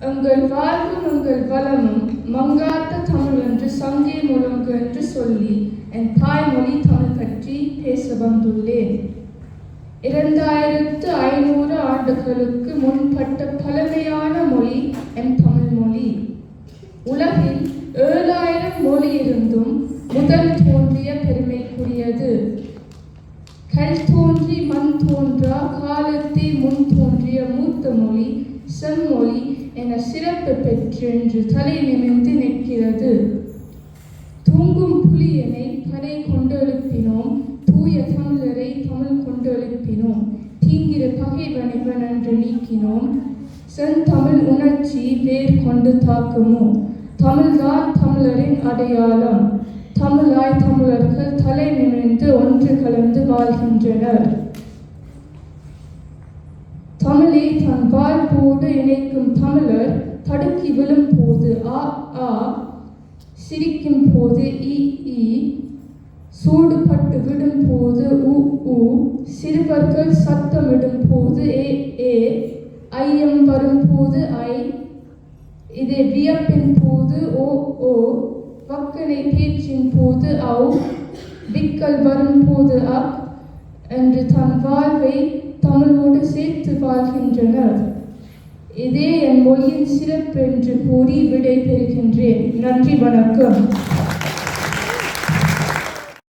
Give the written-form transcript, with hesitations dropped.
எங்கள் வாழ்வும் எங்கள் வளமும் மங்காத்த தமிழ் என்று சங்கே முழங்கு என்று சொல்லி என் தாய்மொழி தமிழ் பற்றி பேச வந்துள்ளேன். 2500 ஆண்டுகளுக்கு முன்பட்ட பழமையான மொழி என் தமிழ் மொழி. உலகில் 7000 மொழி இருந்தும் முதல் தோன்றிய பெருமைக்குரியது. கல் தோன்றி மண் தோன்றா காலத்தே முன் தோன்றிய மூத்த மொழி செம்மொழி என சிறப்பு பெற்று என்று தலை நிமிர்ந்து நிற்கிறது. தூங்கும் புலியனை பனை கொண்டு எழுப்பினோம், தூய தமிழரை தமிழ் கொண்டு எழுப்பினோம், தீங்கிற பகைவனிவன் என்று நீக்கினோம், செந்தமிழ் உணர்ச்சி வேர் கொண்டு தாக்குமோ. தமிழ்தான் தமிழரின் அடையாளம். தமிழாய் தமிழர்கள் தலை நிமிர்ந்து ஒன்று கலந்து வாழ்கின்றனர். தமிழை தன் வாழ்வோடு இணைக்கும் தமிழர் தடுக்கி விழும் போது ஆ ஆ, சிரிக்கும் போது இ இ, சூடுபட்டு விடும் போது உ உ, சிறுவர்கள் சத்தமிடும் போது ஏ ஏ, ஐயம் வரும் போது ஐ, இதே வியப்பின் போது ஓ ஓ, வக்கனை பேச்சின் போது ஔ, விக்கல் வரும் போது அக் என்று தன் வாழ்வை தமிழோடு சேர்த்து வாழ்கின்றனர். இதே என் மொழியின் சிறப்பு என்று கூறி விடை பெறுகின்றேன். நன்றி, வணக்கம்.